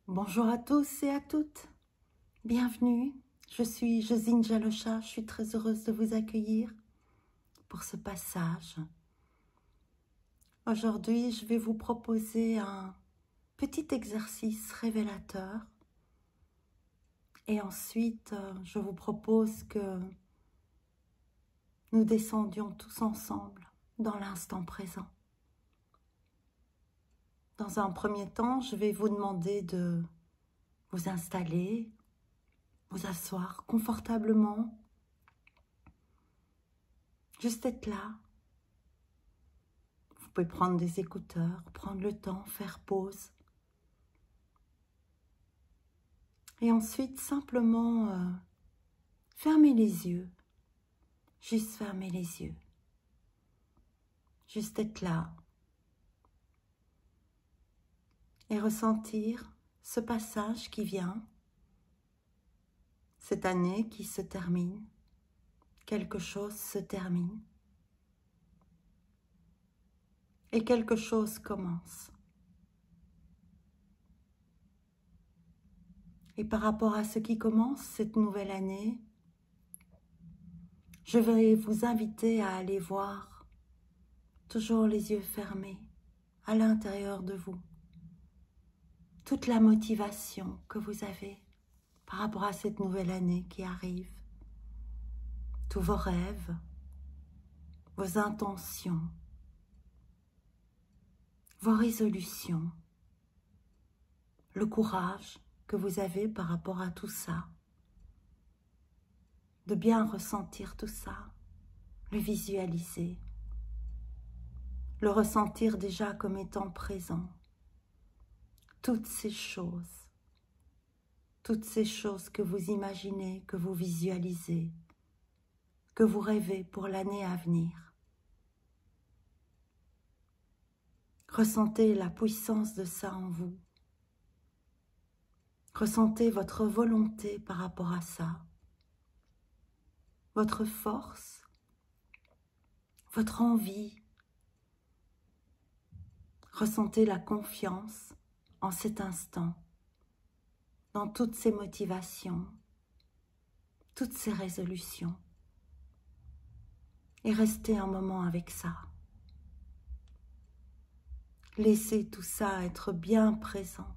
Bonjour à tous et à toutes, bienvenue, je suis Josine Jalocha, je suis très heureuse de vous accueillir pour ce passage. Aujourd'hui, je vais vous proposer un petit exercice révélateur et ensuite, je vous propose que nous descendions tous ensemble dans l'instant présent. Dans un premier temps, je vais vous demander de vous installer, vous asseoir confortablement, juste être là. Vous pouvez prendre des écouteurs, prendre le temps, faire pause. Et ensuite, simplement, fermez les yeux. Juste fermer les yeux. Juste être là. Et ressentir ce passage qui vient, cette année qui se termine. Quelque chose se termine. Et quelque chose commence. Et par rapport à ce qui commence, cette nouvelle année, je vais vous inviter à aller voir, toujours les yeux fermés, à l'intérieur de vous, toute la motivation que vous avez par rapport à cette nouvelle année qui arrive, tous vos rêves, vos intentions, vos résolutions, le courage que vous avez par rapport à tout ça, de bien ressentir tout ça, le visualiser, le ressentir déjà comme étant présent. Toutes ces choses que vous imaginez, que vous visualisez, que vous rêvez pour l'année à venir. Ressentez la puissance de ça en vous. Ressentez votre volonté par rapport à ça, votre force, votre envie. Ressentez la confiance en cet instant, dans toutes ces motivations, toutes ces résolutions. Et restez un moment avec ça. Laissez tout ça être bien présent,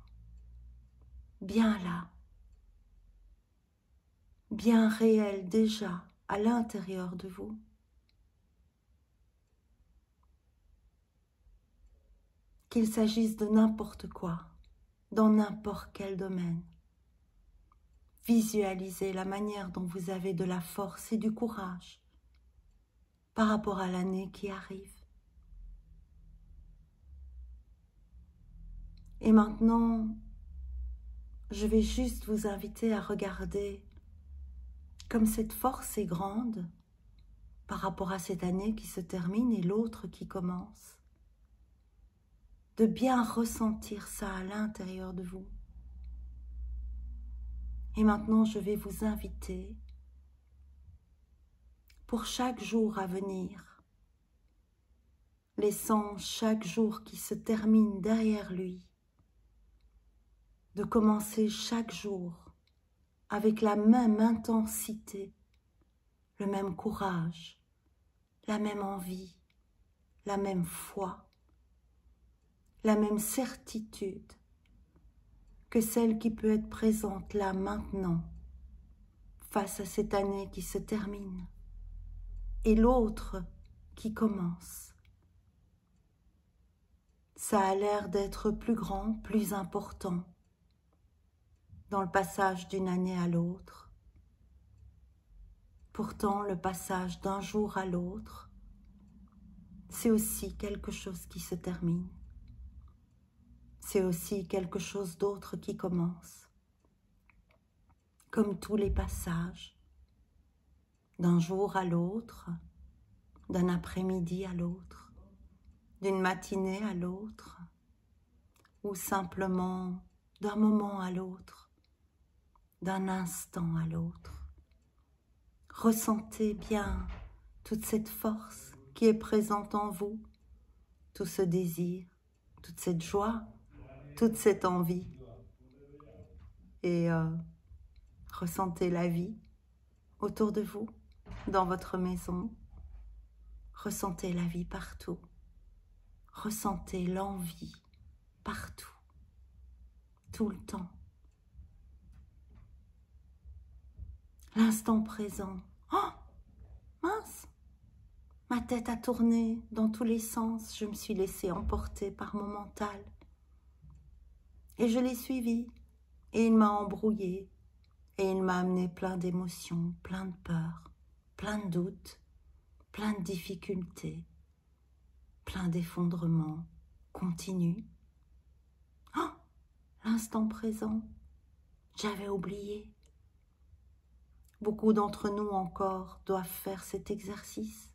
bien là, bien réel déjà à l'intérieur de vous. Qu'il s'agisse de n'importe quoi, dans n'importe quel domaine. Visualisez la manière dont vous avez de la force et du courage par rapport à l'année qui arrive. Et maintenant, je vais juste vous inviter à regarder comme cette force est grande par rapport à cette année qui se termine et l'autre qui commence. De bien ressentir ça à l'intérieur de vous. Et maintenant, je vais vous inviter pour chaque jour à venir, laissant chaque jour qui se termine derrière lui, de commencer chaque jour avec la même intensité, le même courage, la même envie, la même foi, la même certitude que celle qui peut être présente là maintenant, face à cette année qui se termine, et l'autre qui commence. Ça a l'air d'être plus grand, plus important dans le passage d'une année à l'autre. Pourtant, le passage d'un jour à l'autre, c'est aussi quelque chose qui se termine. C'est aussi quelque chose d'autre qui commence. Comme tous les passages, d'un jour à l'autre, d'un après-midi à l'autre, d'une matinée à l'autre, ou simplement d'un moment à l'autre, d'un instant à l'autre. Ressentez bien toute cette force qui est présente en vous, tout ce désir, toute cette joie, toute cette envie. et ressentez la vie autour de vous, dans votre maison. Ressentez la vie partout. Ressentez l'envie partout, tout le temps. L'instant présent. Oh, mince! Ma tête a tourné dans tous les sens. Je me suis laissée emporter par mon mental. Et je l'ai suivi. Et il m'a embrouillée. Et il m'a amené plein d'émotions, plein de peurs, plein de doutes, plein de difficultés, plein d'effondrements continus. Oh, l'instant présent, j'avais oublié. Beaucoup d'entre nous encore doivent faire cet exercice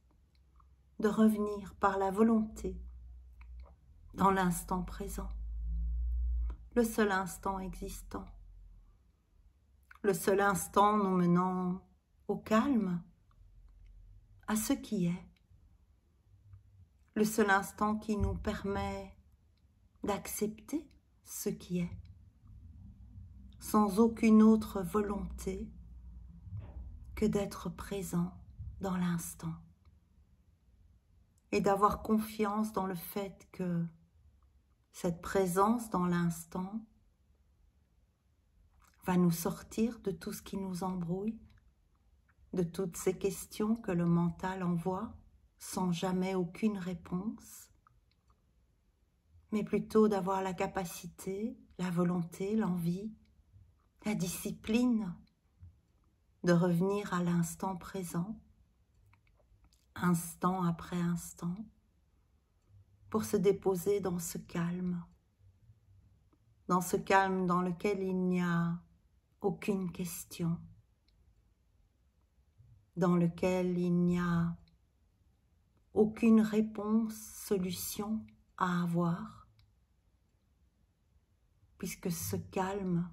de revenir par la volonté dans l'instant présent, le seul instant existant, le seul instant nous menant au calme, à ce qui est, le seul instant qui nous permet d'accepter ce qui est, sans aucune autre volonté que d'être présent dans l'instant et d'avoir confiance dans le fait que cette présence dans l'instant va nous sortir de tout ce qui nous embrouille, de toutes ces questions que le mental envoie sans jamais aucune réponse, mais plutôt d'avoir la capacité, la volonté, l'envie, la discipline de revenir à l'instant présent, instant après instant, pour se déposer dans ce calme dans lequel il n'y a aucune question, dans lequel il n'y a aucune réponse, solution à avoir, puisque ce calme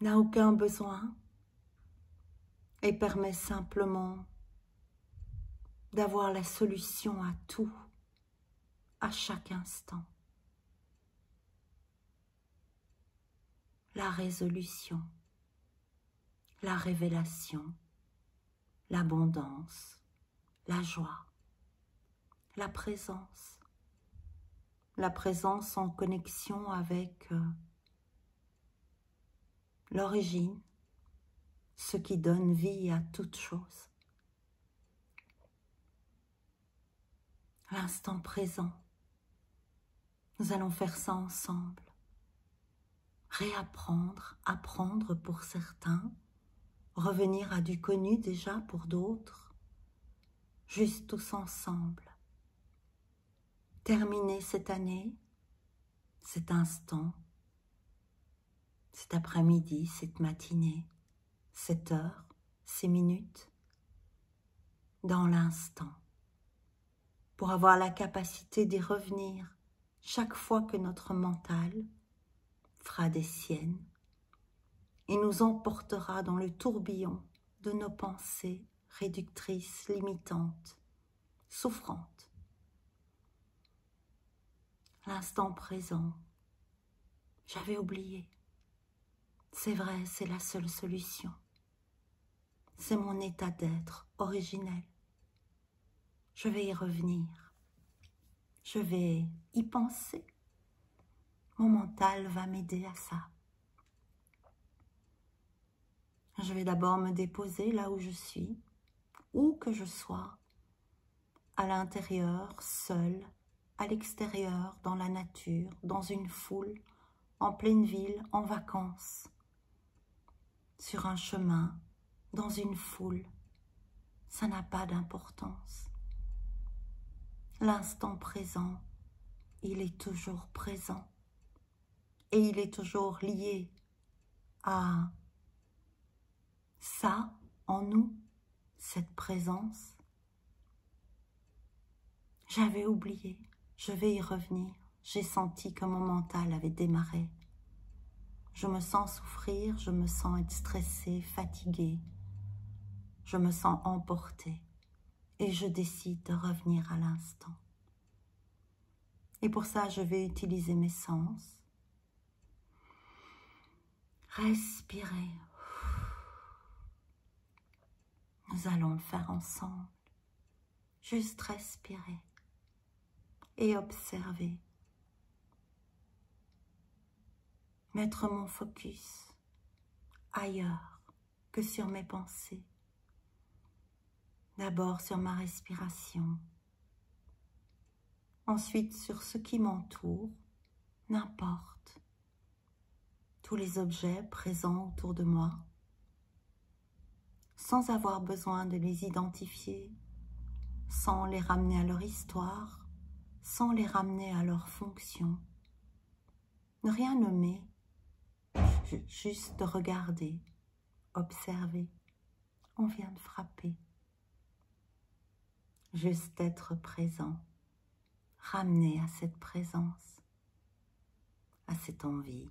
n'a aucun besoin et permet simplement d'avoir la solution à tout, à chaque instant. La résolution, la révélation, l'abondance, la joie, la présence en connexion avec l'origine, ce qui donne vie à toute chose. L'instant présent, nous allons faire ça ensemble. Réapprendre, apprendre pour certains, revenir à du connu déjà pour d'autres, juste tous ensemble. Terminer cette année, cet instant, cet après-midi, cette matinée, cette heure, ces minutes, dans l'instant, pour avoir la capacité d'y revenir chaque fois que notre mental fera des siennes et nous emportera dans le tourbillon de nos pensées réductrices, limitantes, souffrantes. L'instant présent, j'avais oublié. C'est vrai, c'est la seule solution. C'est mon état d'être originel. Je vais y revenir. Je vais y penser. Mon mental va m'aider à ça. Je vais d'abord me déposer là où je suis, où que je sois, à l'intérieur, seul, à l'extérieur, dans la nature, dans une foule, en pleine ville, en vacances, sur un chemin, dans une foule. Ça n'a pas d'importance. L'instant présent, il est toujours présent et il est toujours lié à ça en nous, cette présence. J'avais oublié, je vais y revenir. J'ai senti que mon mental avait démarré. Je me sens souffrir, je me sens être stressée, fatiguée. Je me sens emportée et je décide de revenir à l'instant. Et pour ça, je vais utiliser mes sens. Respirez. Nous allons le faire ensemble. Juste respirer et observer. Mettre mon focus ailleurs que sur mes pensées. D'abord sur ma respiration, ensuite sur ce qui m'entoure, n'importe, tous les objets présents autour de moi, sans avoir besoin de les identifier, sans les ramener à leur histoire, sans les ramener à leur fonction. Ne rien nommer, juste regarder, observer. On vient de frapper. Juste être présent, ramener à cette présence, à cette envie.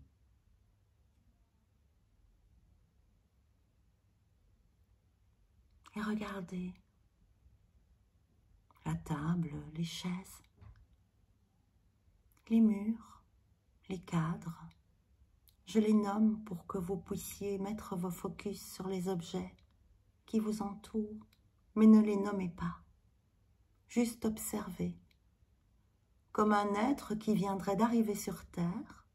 Et regardez la table, les chaises, les murs, les cadres. Je les nomme pour que vous puissiez mettre vos focus sur les objets qui vous entourent, mais ne les nommez pas. Juste observez, comme un être qui viendrait d'arriver sur Terre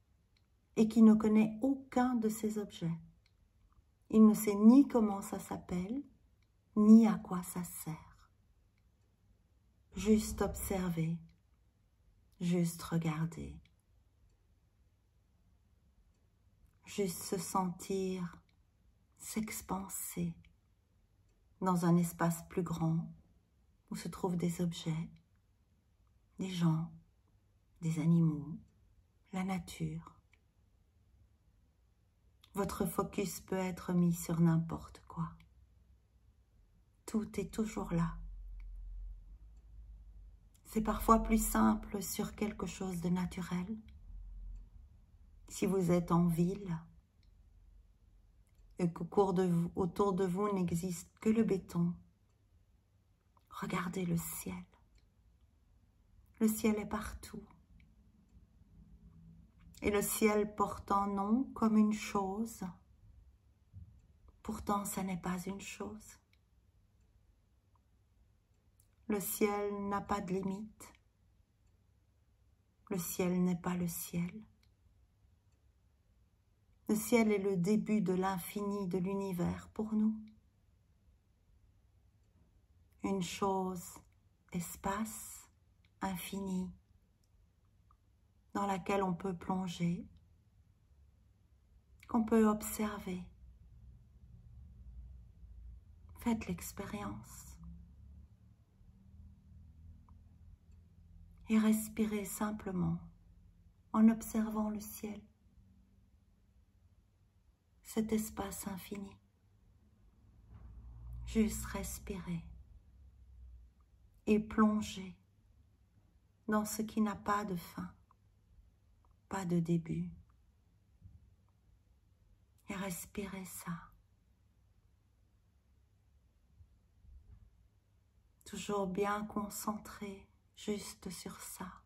et qui ne connaît aucun de ces objets. Il ne sait ni comment ça s'appelle, ni à quoi ça sert. Juste observer, juste regarder. Juste se sentir s'expanser dans un espace plus grand où se trouvent des objets, des gens, des animaux, la nature. Votre focus peut être mis sur n'importe quoi. Tout est toujours là. C'est parfois plus simple sur quelque chose de naturel. Si vous êtes en ville et qu'autour de vous n'existe que le béton, regardez le ciel. Le ciel est partout. Et le ciel porte un nom comme une chose. Pourtant, ça n'est pas une chose. Le ciel n'a pas de limite. Le ciel n'est pas le ciel. Le ciel est le début de l'infini de l'univers pour nous. Une chose, espace, infini, dans laquelle on peut plonger, qu'on peut observer. Faites l'expérience. Et respirez simplement en observant le ciel, cet espace infini. Juste respirer et plonger dans ce qui n'a pas de fin, pas de début. Et respirez ça. Toujours bien concentré juste sur ça,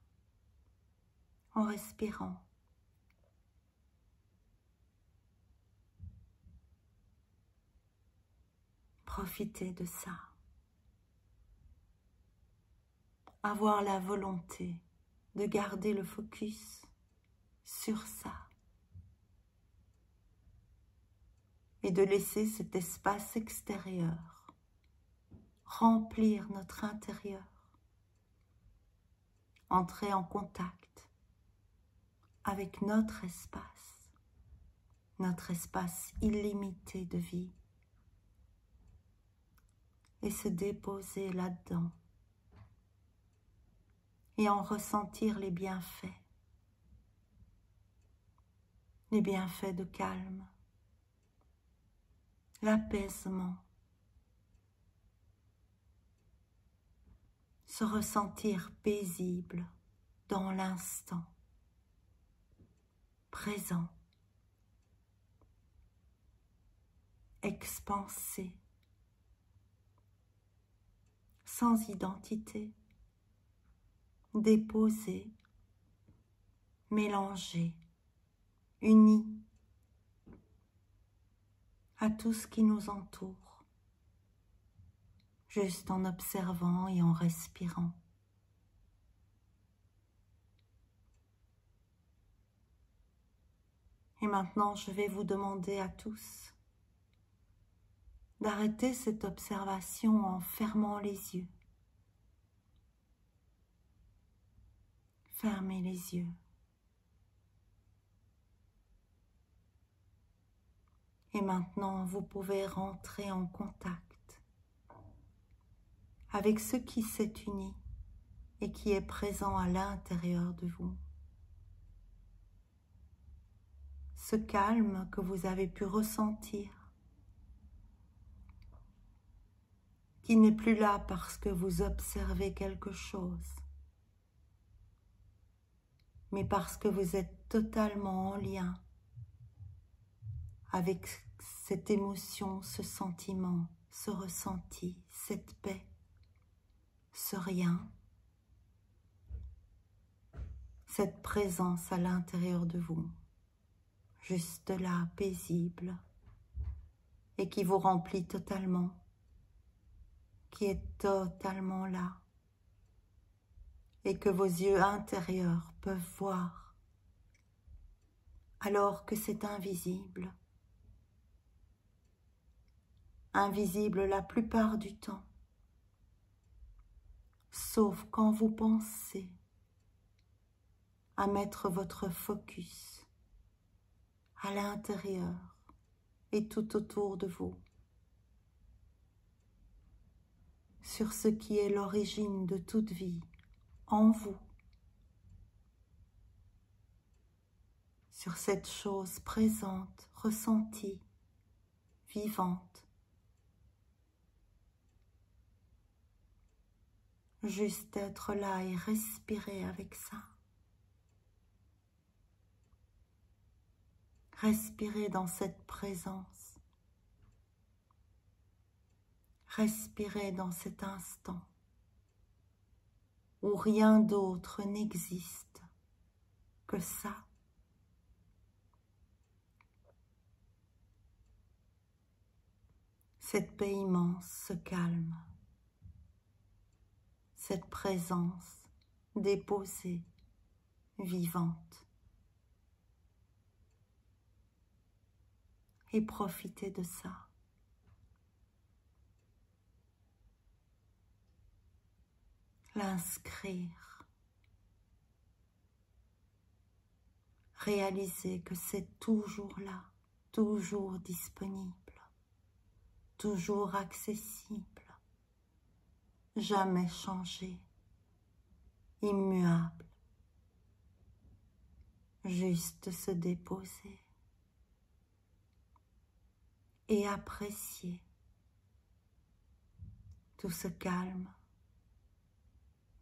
en respirant. Profitez de ça. Avoir la volonté de garder le focus sur ça. Et de laisser cet espace extérieur remplir notre intérieur. Entrer en contact avec notre espace illimité de vie. Et se déposer là-dedans. Et en ressentir les bienfaits de calme, l'apaisement, se ressentir paisible dans l'instant, présent, expansé, sans identité, déposé, mélangé, uni, à tout ce qui nous entoure, juste en observant et en respirant. Et maintenant, je vais vous demander à tous d'arrêter cette observation en fermant les yeux. Fermez les yeux. Et maintenant, vous pouvez rentrer en contact avec ce qui s'est uni et qui est présent à l'intérieur de vous. Ce calme que vous avez pu ressentir, qui n'est plus là parce que vous observez quelque chose, mais parce que vous êtes totalement en lien avec cette émotion, ce sentiment, ce ressenti, cette paix, ce rien, cette présence à l'intérieur de vous, juste là, paisible, et qui vous remplit totalement, qui est totalement là, et que vos yeux intérieurs peuvent voir, alors que c'est invisible. Invisible la plupart du temps, sauf quand vous pensez à mettre votre focus à l'intérieur et tout autour de vous, sur ce qui est l'origine de toute vie en vous, sur cette chose présente, ressentie, vivante. Juste être là et respirer avec ça. Respirez dans cette présence. Respirez dans cet instant où rien d'autre n'existe que ça. Cette paix immense, ce calme, cette présence déposée, vivante. Et profitez de ça. L'inscrire. Réaliser que c'est toujours là, toujours disponible, toujours accessible, jamais changé, immuable. Juste se déposer et apprécier tout ce calme,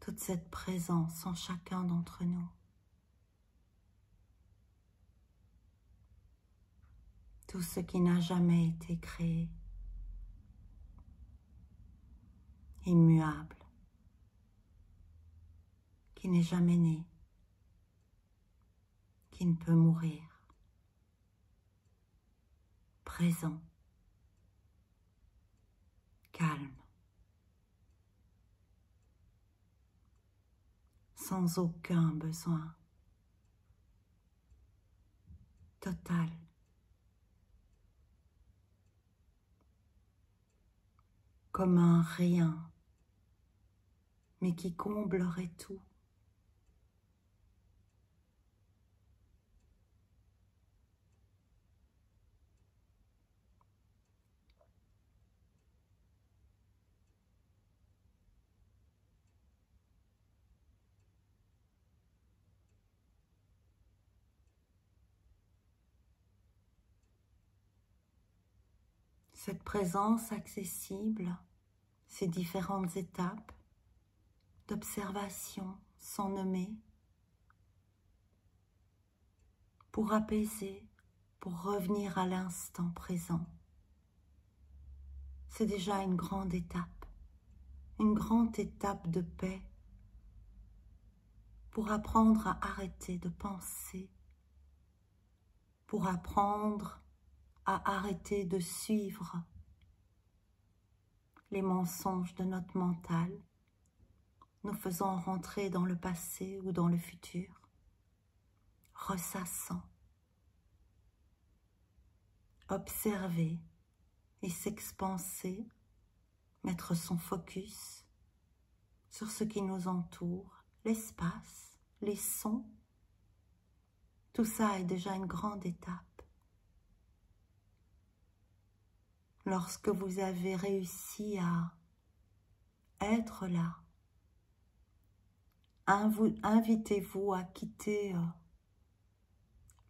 toute cette présence en chacun d'entre nous. Tout ce qui n'a jamais été créé, immuable, qui n'est jamais né, qui ne peut mourir, présent, calme, sans aucun besoin, total. Comme un rien, mais qui comblerait tout. Cette présence accessible, ces différentes étapes d'observation sans nommer, pour apaiser, pour revenir à l'instant présent. C'est déjà une grande étape de paix, pour apprendre à arrêter de penser, pour apprendre à arrêter de suivre les mensonges de notre mental, nous faisant rentrer dans le passé ou dans le futur, ressassant, observer et s'expanser, mettre son focus sur ce qui nous entoure, l'espace, les sons. Tout ça est déjà une grande étape. Lorsque vous avez réussi à être là, invitez-vous à quitter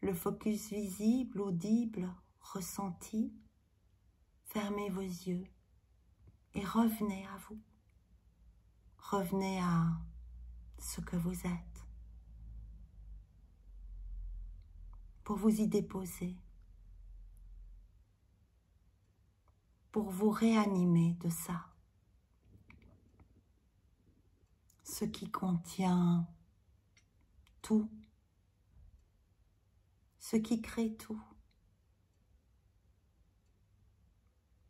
le focus visible, audible, ressenti. Fermez vos yeux et revenez à vous. Revenez à ce que vous êtes, pour vous y déposer, pour vous réanimer de ça, ce qui contient tout, ce qui crée tout,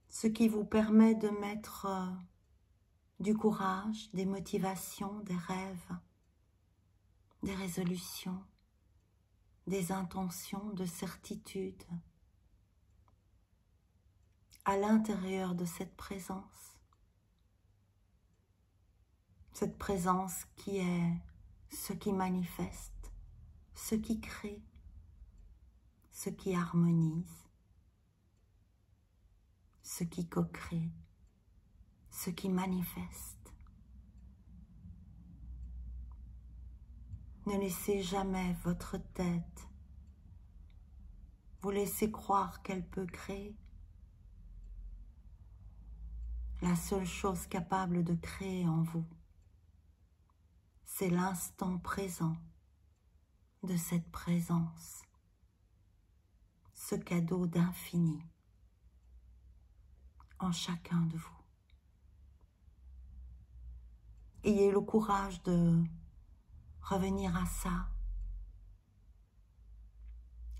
ce qui vous permet de mettre du courage, des motivations, des rêves, des résolutions, des intentions, de certitudes à l'intérieur de cette présence qui est ce qui manifeste, ce qui crée, ce qui harmonise, ce qui co-crée, ce qui manifeste. Ne laissez jamais votre tête vous laisser croire qu'elle peut créer. La seule chose capable de créer en vous, c'est l'instant présent de cette présence, ce cadeau d'infini en chacun de vous. Ayez le courage de revenir à ça.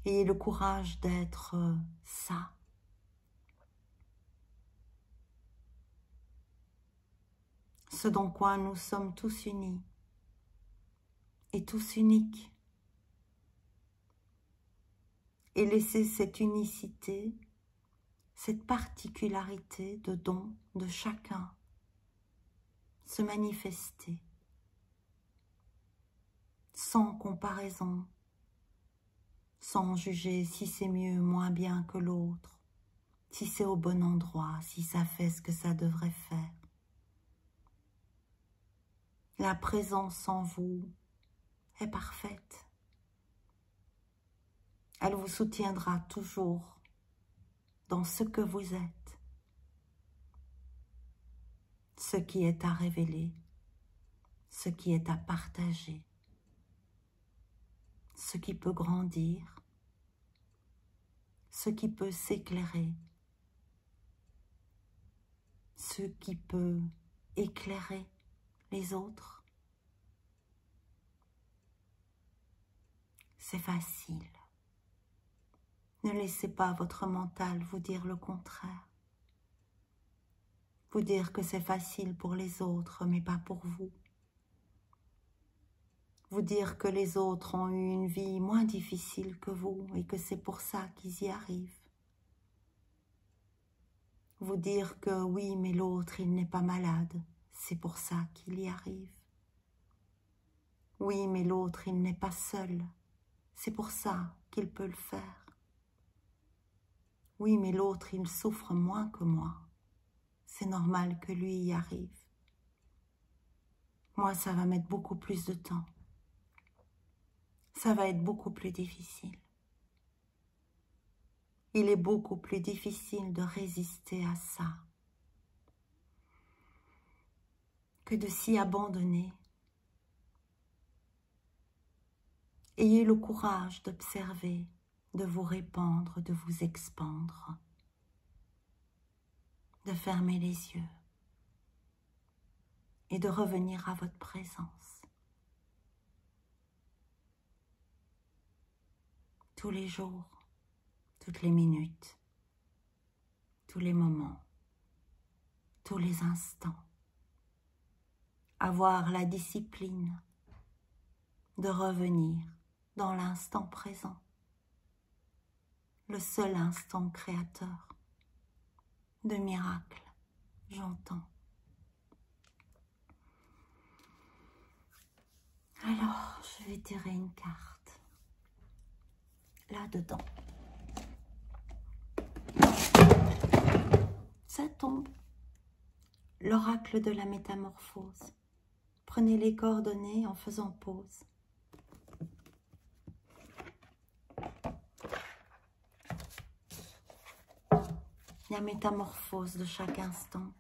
Ayez le courage d'être ça. Ce dans quoi nous sommes tous unis et tous uniques. Et laissez cette unicité, cette particularité de don de chacun se manifester sans comparaison, sans juger si c'est mieux, moins bien que l'autre, si c'est au bon endroit, si ça fait ce que ça devrait faire. La présence en vous est parfaite. Elle vous soutiendra toujours dans ce que vous êtes, ce qui est à révéler, ce qui est à partager, ce qui peut grandir, ce qui peut s'éclairer, ce qui peut éclairer les autres. C'est facile. Ne laissez pas votre mental vous dire le contraire. Vous dire que c'est facile pour les autres, mais pas pour vous. Vous dire que les autres ont eu une vie moins difficile que vous et que c'est pour ça qu'ils y arrivent. Vous dire que oui, mais l'autre, il n'est pas malade, c'est pour ça qu'il y arrive. Oui, mais l'autre, il n'est pas seul, c'est pour ça qu'il peut le faire. Oui, mais l'autre, il souffre moins que moi. C'est normal que lui y arrive. Moi, ça va mettre beaucoup plus de temps. Ça va être beaucoup plus difficile. Il est beaucoup plus difficile de résister à ça que de s'y abandonner. Ayez le courage d'observer, de vous répandre, de vous expandre, de fermer les yeux et de revenir à votre présence. Tous les jours, toutes les minutes, tous les moments, tous les instants. Avoir la discipline de revenir dans l'instant présent, le seul instant créateur de miracles, j'entends. Alors, je vais tirer une carte, là-dedans. Ça tombe, l'oracle de la métamorphose. Prenez les coordonnées en faisant pause. La métamorphose de chaque instant.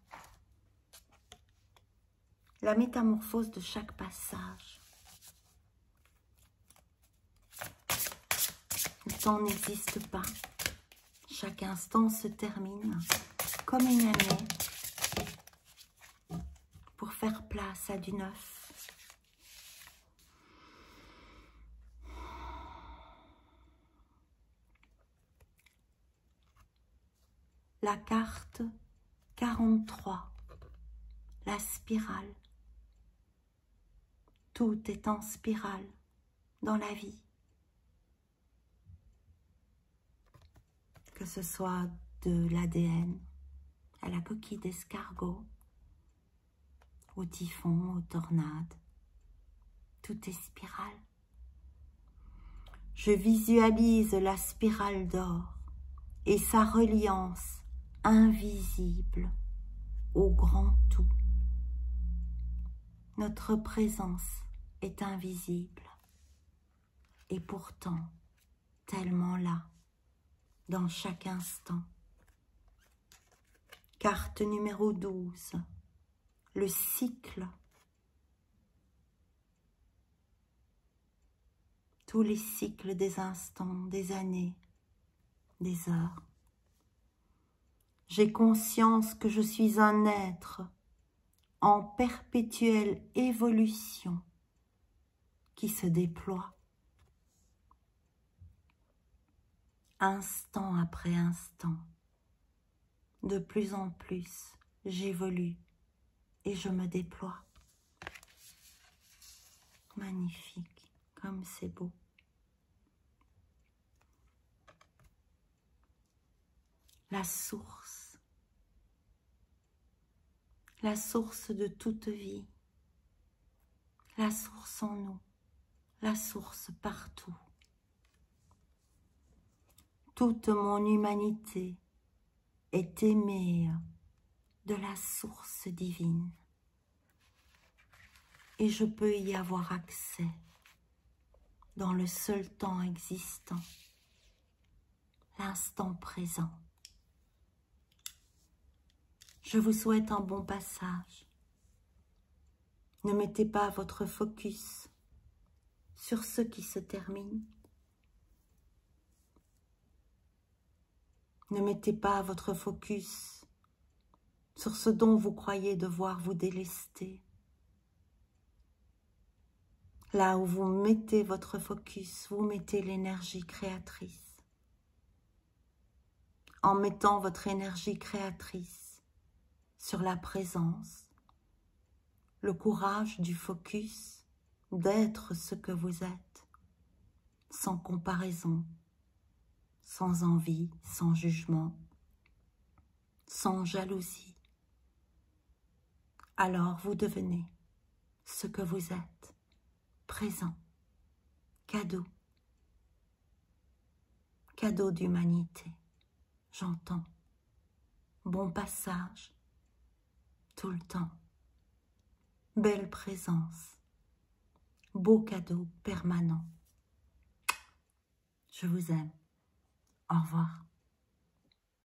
La métamorphose de chaque passage. Le temps n'existe pas. Chaque instant se termine comme une année pour faire place à du neuf. La carte 43, la spirale. Tout est en spirale dans la vie. Que ce soit de l'ADN à la coquille d'escargot, au typhon, aux tornades, tout est spirale. Je visualise la spirale d'or et sa reliance invisible au grand tout. Notre présence est invisible et pourtant tellement là, dans chaque instant. Carte numéro 12, le cycle. Tous les cycles des instants, des années, des heures. J'ai conscience que je suis un être en perpétuelle évolution qui se déploie. Instant après instant, de plus en plus, j'évolue et je me déploie. Magnifique, comme c'est beau. La source de toute vie, la source en nous, la source partout. Toute mon humanité est aimée de la source divine et je peux y avoir accès dans le seul temps existant, l'instant présent. Je vous souhaite un bon passage. Ne mettez pas votre focus sur ce qui se termine. Ne mettez pas votre focus sur ce dont vous croyez devoir vous délester. Là où vous mettez votre focus, vous mettez l'énergie créatrice. En mettant votre énergie créatrice sur la présence, le courage du focus, d'être ce que vous êtes, sans comparaison, sans envie, sans jugement, sans jalousie. Alors vous devenez ce que vous êtes, présent, cadeau, cadeau d'humanité, j'entends, bon passage, tout le temps, belle présence, beau cadeau permanent. Je vous aime. Au revoir.